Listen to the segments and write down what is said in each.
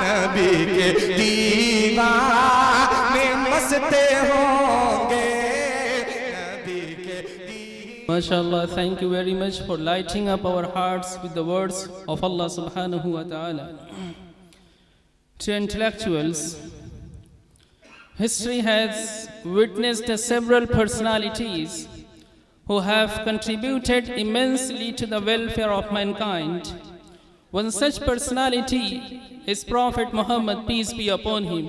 नबी के दीवाने मस्ते होंगे नबी के MashaAllah, thank you very much for lighting up our hearts with the words of Allah subhanahu wa ta'ala. To intellectuals, history has witnessed several personalities who have contributed immensely to the welfare of mankind. One such personality is Prophet Muhammad, peace be upon him.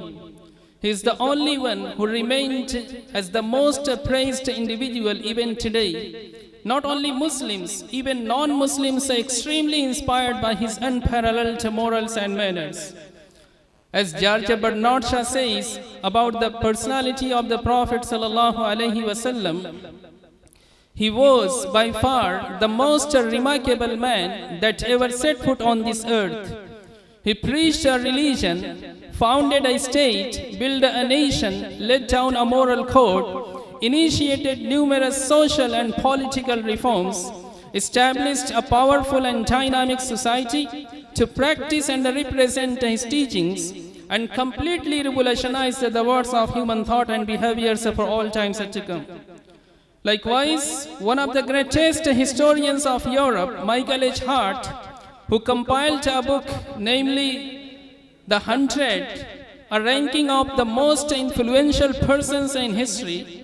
He is the only one who remained as the most praised individual even today. Not only Muslims, even non-Muslims are extremely inspired by his unparalleled morals and manners. As George Bernard Shaw says about the personality of the Prophet sallallahu alaihi wasallam, he was by far the most remarkable man that ever set foot on this earth. He preached a religion, founded a state, built a nation, laid down a moral code, initiated numerous social and political reforms, established a powerful and dynamic society to practice and represent his teachings, and completely revolutionized the words of human thought and behaviors for all times to come. Likewise, one of the greatest historians of Europe, Michael H. Hart, who compiled a book, namely The 100, a ranking of the most influential persons in history,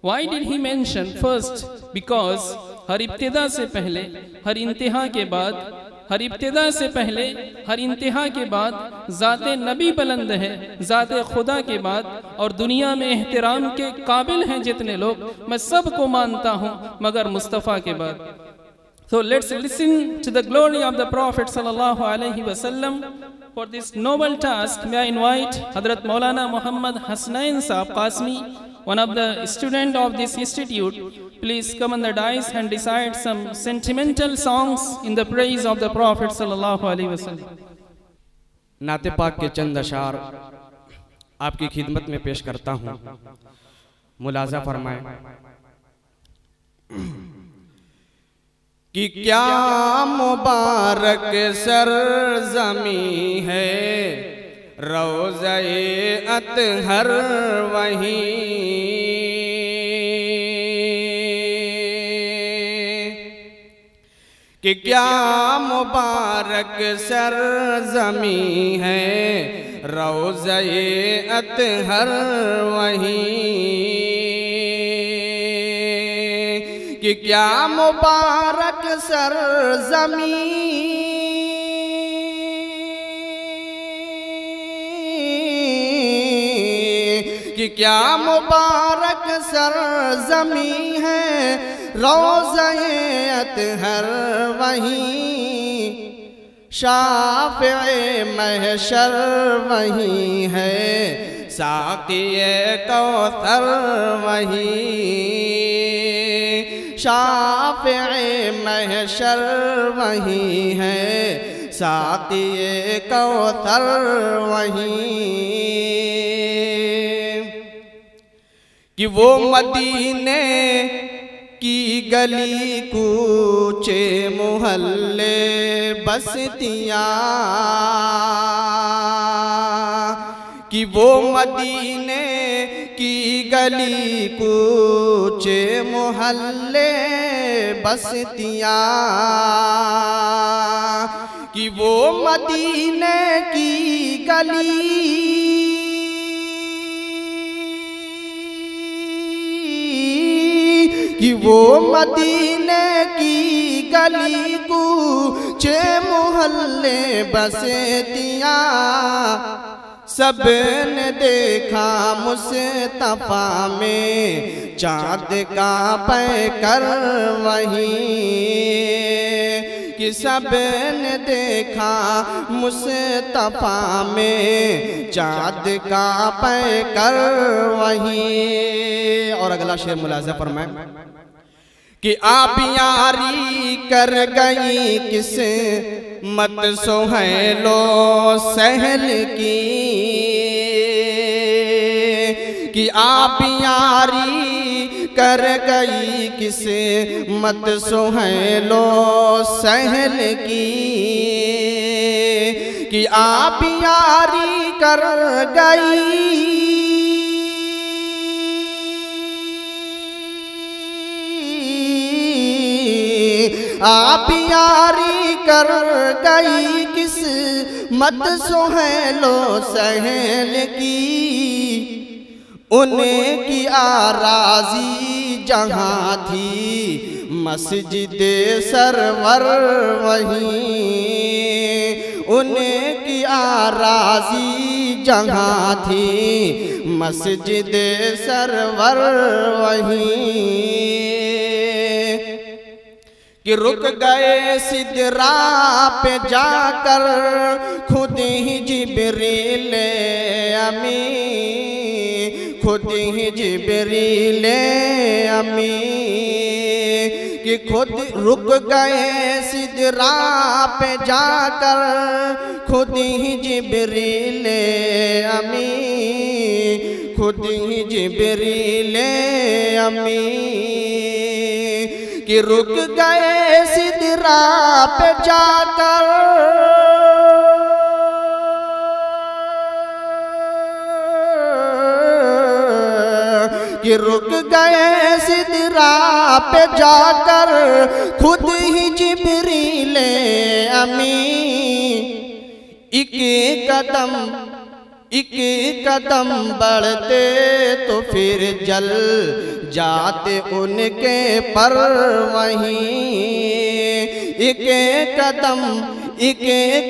Why did he mention first? Because हर इब्तिदा से पहले हर इंतहा के बाद हर इब्तिदा से पहले हर इंतहा के बाद ज़ाते नबी बुलंद है, ज़ाते खुदा के बाद और दुनिया में एहतराम के काबिल हैं जितने लोग, मैं सबको मानता हूँ मगर मुस्तफ़ा के बाद. So let's listen to the glory of the Prophet sallallahu alaihi wasallam. For this noble task, may I invite Hazrat Maulana Muhammad Hasnain Saab Qasmi, one of the students of this institute. Please come on the dais and recite some sentimental songs in the praise of the Prophet sallallahu alaihi wasallam. नाते पाक के चंद अशार आपकी खिदमत में पेश करता हूँ. मुलाजा फरमाएं कि क्या मुबारक सरज़मी है, रोज़े अतहर वहीं. कि क्या मुबारक सरज़मी है, रोज़े अतहर वहीं. कि क्या मुबारक सरज़मी, कि क्या मुबारक सरज़मी है, रोज़े अतहर वहीं. शाफ़िए महशर वहीं है, साक़िए कौसर वहीं. शाफ़िए महशर वहीं है, साक़िए कौसर वहीं. कि वो मदीने की गली कूचे मोहल्ले बस्तियाँ, कि वो मदीने की गली कूचे मोहल्ले बस्तियाँ. कि वो मदीने की गली, कि वो मदीने की गली कूचे मोहल्ले बस्तियाँ. सबने देखा मुस्तफ़ा में चाँद का पैकर वहीं. कि सबने देखा मुस्तफ़ा में चाँद का पैकर वहीं. और अगला शेर मुलाज़ा फरमाएं कि आप यारी कर गई किस मत सोहैलो सहल की. कि आप यारी कर गई किस्मत सुहेलो सहल की कि आप यारी कर गई आप यारी कर गई किस्मत सुहेलो सहल की उनकी आराज़ी जहाँ थी मस्जिद सरवर वहीं उनकी आराज़ी जहाँ थी मस्जिद सरवर वहीं कि रुक गए सिदरा पे जाकर खुद ही जिब्रील अमी खुद ही जिब्रील अमी कि खुद रुक गए सिदरा पे जाकर खुद ही जिब्रील अमी खुद ही जिब्रील अमी कि रुक गए सिदरा पे जाकर कि रुक गए सिदरा पे जाकर खुद ही जिब्रील अमी एक कदम बढ़ते तो फिर जल जाते उनके पर वहीं एक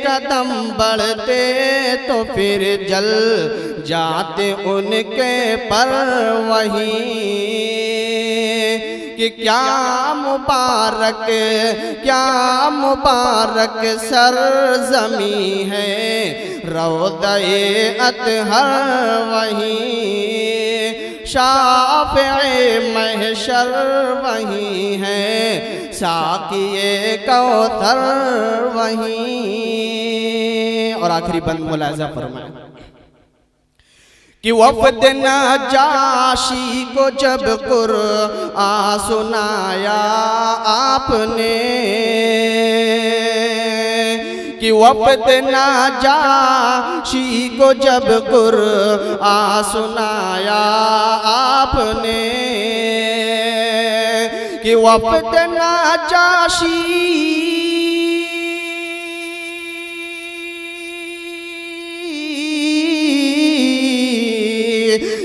कदम बढ़ते तो फिर जल जाते उनके पर वहीं कि क्या मुबारक सरज़मी है रौज़े अतहर वहीं शाफ़िए महशर वहीं है साक़िए कौसर वहीं। और आखिरी बंद मुलाज़ा फरमाए कि वफ़द नजाशी को जब कुरआन सुनाया आपने कि वफ़द नजाशी को जब कुरआन सुनाया आपने कि वफ़द नजाशी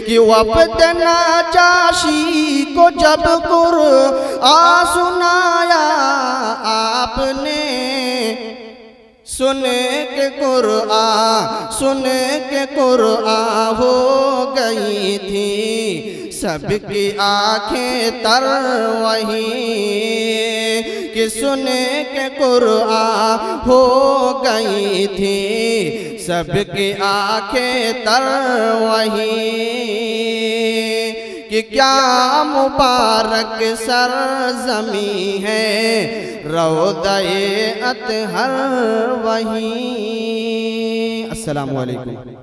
कि वफ़द नजाशी को जब कुरआन सुनाया आपने सुन के कुरआन हो गई थी सबकी आँखें तर वहीं कि सुन के कुरआन हो गई थी सबकी आँखें तर वहीं कि क्या मुबारक सरज़मी है रौज़े अतहर वहीं। अस्सलामु अलैकुम।